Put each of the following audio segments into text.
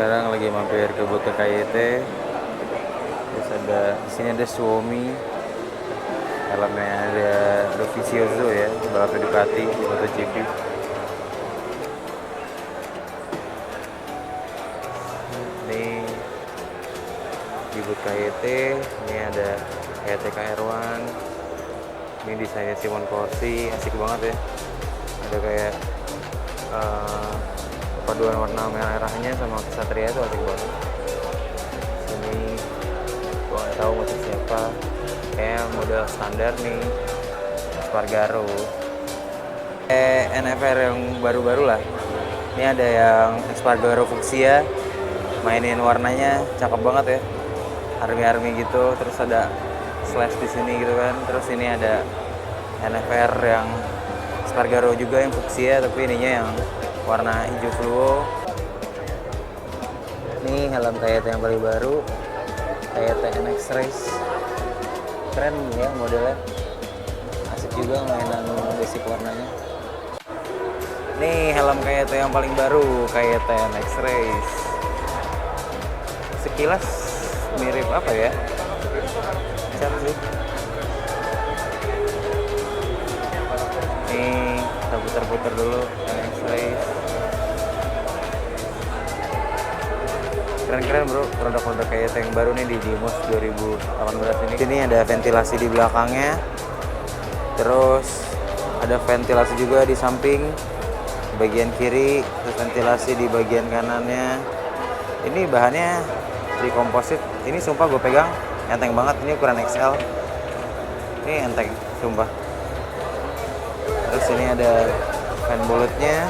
sekarang lagi mampir ke Buka KYT. Terus di sini ada Suomi. Helmnya ada Dovizioso ya, balap Ducati MotoGP. Ini di Buka KYT, ini ada KYT KR1. Ini desainnya Simon Corsi, asik banget ya. Ada kayak paduan warna merahnya sama Ksatria itu asik banget. Ini gua nggak tahu motor siapa, kayak model standar nih, Espargaro. NFR yang baru-baru lah. Ini ada yang Espargaro Fuchsia, mainin warnanya cakep banget ya, army gitu. Terus ada slash di sini gitu kan. Terus ini ada NFR yang Espargaro juga yang Fuchsia, tapi ininya yang warna hijau fluo. Ini helm KYT yang paling baru, KYT NX Race. Keren ya modelnya, asik juga mainan basic warnanya. Ini helm KYT yang paling baru, KYT NX Race. Sekilas mirip apa ya? Siapa sih? Nih, kita putar-putar dulu NX Race. Keren-keren bro, produk-produk KYT yang baru nih di Dimos 2018 ini. Sini ada ventilasi di belakangnya, terus ada ventilasi juga di samping bagian kiri, terus ventilasi di bagian kanannya. Ini bahannya dari komposit. Ini sumpah gue pegang enteng banget, ini ukuran XL. Ini enteng, sumpah. Terus ini ada fan bulletnya,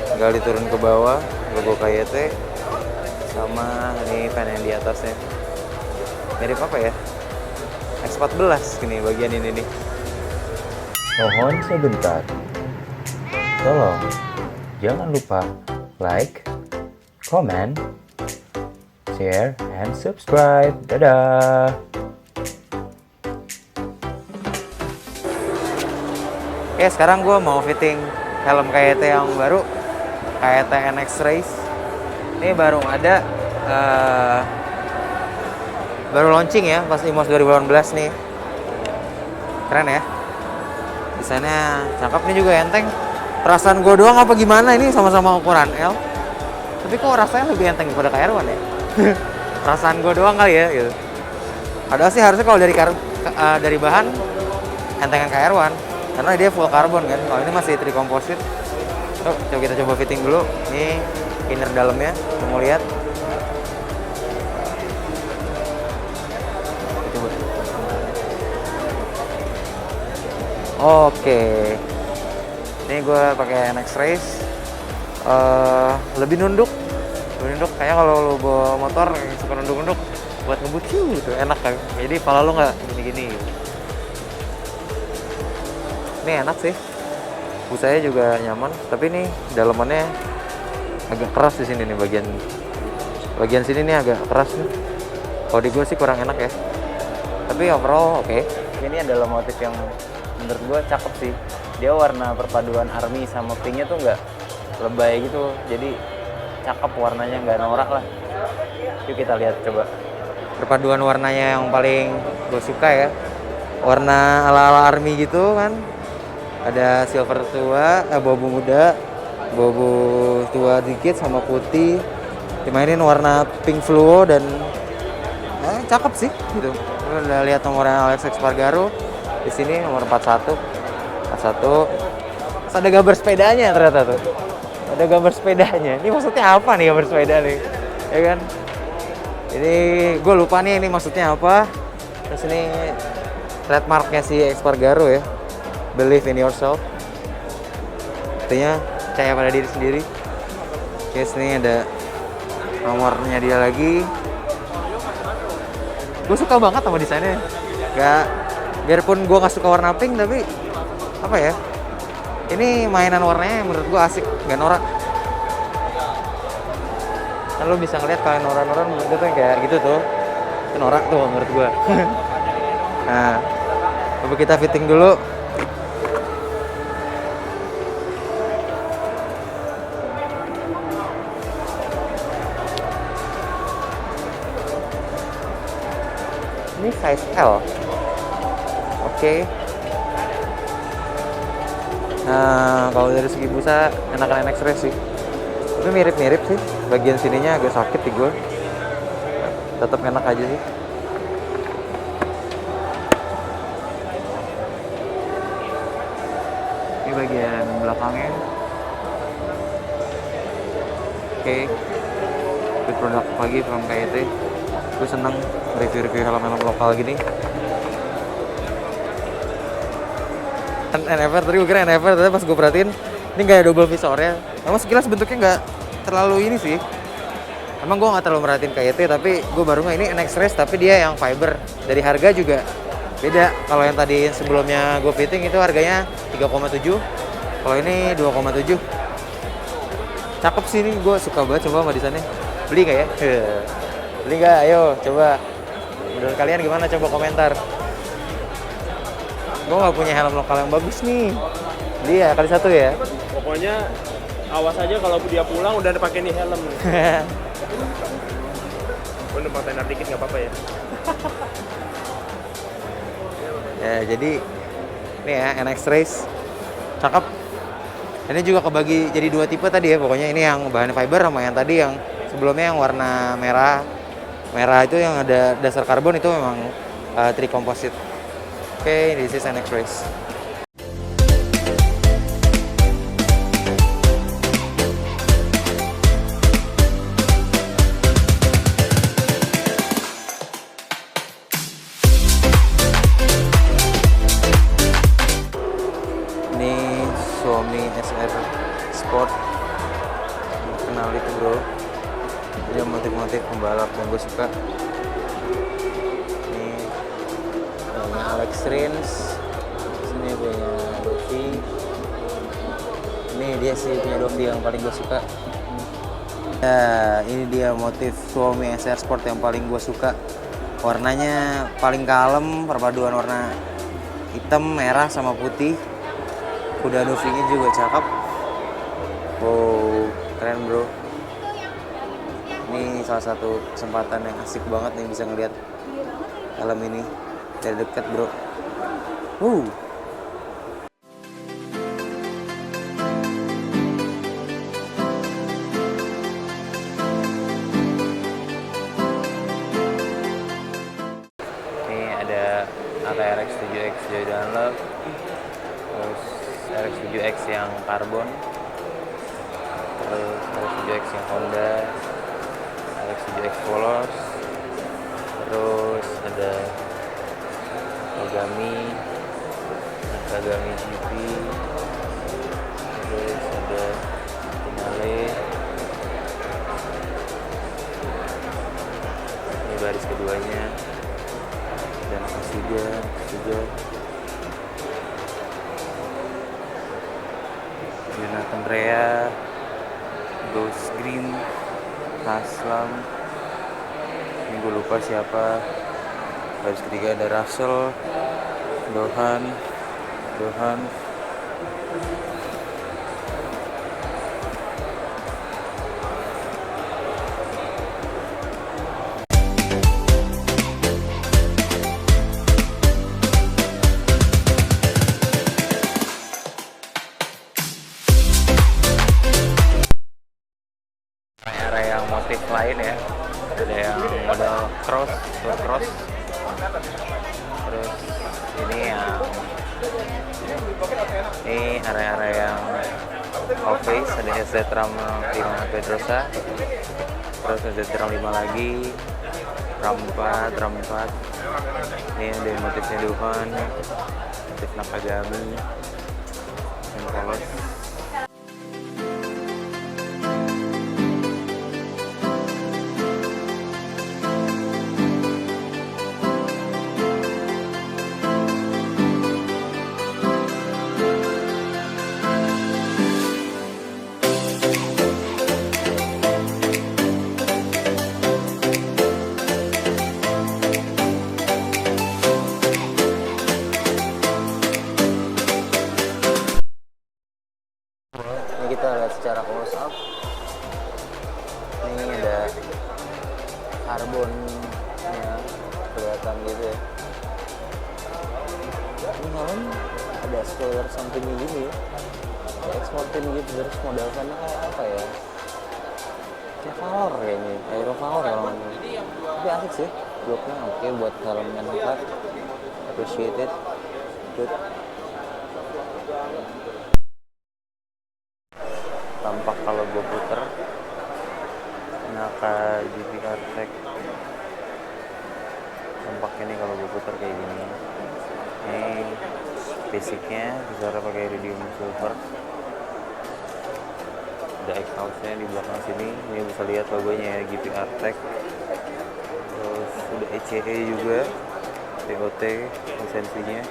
tinggal diturun ke bawah, logo KYT. Sama ini fan yang di atasnya, mirip apa ya, X14 gini bagian ini nih. Mohon sebentar, tolong jangan lupa like, comment, share, and subscribe. Dadah. Oke, sekarang gue mau fitting helm KYT yang baru, KYT NX Race. Ini baru ada, baru launching ya pas IMOS 2018 nih. Keren ya, desainnya cakep, nih juga enteng. Perasaan gue doang apa gimana, ini sama-sama ukuran L, tapi kok rasanya lebih enteng daripada KR1 ya. Perasaan gue doang kali ya gitu. Padahal sih harusnya kalau dari bahan entengan KR1 karena dia full karbon kan. Kalau ini masih tri-composite. Kita coba fitting dulu. Ini inner dalamnya, mau lihat. Oke, ini gue pakai NX Race. Lebih nunduk. Kayak kalau lo bawa motor yang suka nunduk-nunduk buat ngebut gitu, enak kan. Jadi kepala lo nggak gini-gini. Ini enak sih. Busanya juga nyaman, tapi ini dalamannya agak keras di sini nih, bagian sini nih agak keras nih. Kalau di gue sih kurang enak ya, tapi overall oke. Ini adalah motif yang menurut gue cakep sih. Dia warna perpaduan army sama pinknya tuh nggak lebay gitu, jadi cakep warnanya, nggak norak lah. Yuk kita lihat coba perpaduan warnanya yang paling gue suka ya, warna ala-ala army gitu kan. Ada silver tua, abu-abu muda, abu-abu tua dikit sama putih. Dimainin warna pink fluo dan cakep sih gitu. Udah lihat nomornya Alex Espargaro di sini nomor 41. Terus ada gambar sepedanya ternyata tuh. Ada gambar sepedanya. Ini maksudnya apa nih gambar sepeda nih? Ya kan? Ini gue lupa nih ini maksudnya apa. Terus ini trademarknya si Espargaro ya. Believe in yourself. Artinya percaya pada diri sendiri. Oke, sini ada nomornya dia lagi. Gue suka banget sama desainnya. Biarpun gue nggak suka warna pink, tapi apa ya? Ini mainan warnanya menurut gue asik, gak norak. Kan lo bisa ngeliat kalian norak-norak menurut gue tuh kayak gitu tuh. Itu norak tuh menurut gue. Nah, coba kita fitting dulu. Ini size L. Oke. Nah, kalau dari segi busa enakan NX Race sih. Tapi mirip-mirip sih. Bagian sininya agak sakit di gue. Tetap enak aja sih. Ini bagian belakangnya. Oke. Good product lagi from KIT. Gue seneng review-review helm-helm lokal gini. NFR tadi gue kira NFR, tapi pas gue perhatiin ini nggak ada double visornya. Emang sekilas bentuknya nggak terlalu ini sih. Emang gue nggak terlalu merhatiin KIT, tapi gue baru nggak ini NX Race tapi dia yang fiber. Dari harga juga beda. Kalau yang tadi sebelumnya gue fitting itu harganya 3,7. Kalau ini 2,7. Cakep sih ini, gue suka banget coba sama desainnya. Beli nggak ya? Beli nggak? Ayo coba. Menurut kalian gimana? Coba komentar. Gue nggak punya helm lokal yang bagus nih. Dia kali satu ya. Pokoknya awas aja kalau dia pulang udah pakai nih helm. Gue numpang tenar dikit nggak apa-apa ya. Ya jadi ini ya NX Race cakep. Ini juga kebagi jadi dua tipe tadi ya. Pokoknya ini yang bahan fiber sama yang tadi yang sebelumnya yang warna merah. Merah itu yang ada dasar karbon itu memang tri-composite. Oke, this is NX Race. Ini Xiaomi SR Sport. Kenal itu bro. Dia motif-motif pembalap yang gue suka. Alex Rins, sini punya Dovi. Ini dia sih punya Dovi yang paling gue suka. Ya, ini dia motif Xiaomi SR Sport yang paling gue suka. Warnanya paling kalem, perpaduan warna hitam, merah sama putih. Kuda Dovi-nya juga cakep. Wow, keren bro. Ini salah satu kesempatan yang asik banget nih bisa ngeliat helm ini dari dekat bro. Ini ada ATRX 7X Joy Dunlop, terus RX 7X yang karbon, terus RX 7X yang Honda, RX 7X Polos, terus ada Kagami GP, terus ada Finale. Ini baris keduanya, dan Kasuga juga. Jonathan Rea, Ghost Green, Haslam. Ini gue lupa siapa. Baris ketiga ada Russell, Dohan. Area yang motif lain ya. Ada yang model cross. Terus ini area-area yang off face, ada SZ RAM 5 Pedrosa, terus SZ RAM 5 lagi, RAM 4. Ini ada motifnya Duhan, motif Nakagami, dan polos. Kita lihat secara close up. Ini ada karbonnya, kelihatan gitu ya. Ini helm ada spoiler sampingnya gini ya, kayak X-Martin gitu. Terus model vannya kayak apa ya, kayak Valor kayaknya, Aero Valor kalau nggak salah. Tapi asik sih bloknya, oke buat helm yang hebat, appreciated, good. Tampak kalau gue puter Naka GPR Tech, tampaknya nih kalau gue puter kayak gini. Ini basicnya bisa pakai iridium silver, ada exhaustnya di belakang sini. Ini bisa lihat logonya ya, GPR Tech. Terus udah ECE juga, TOT lisensinya.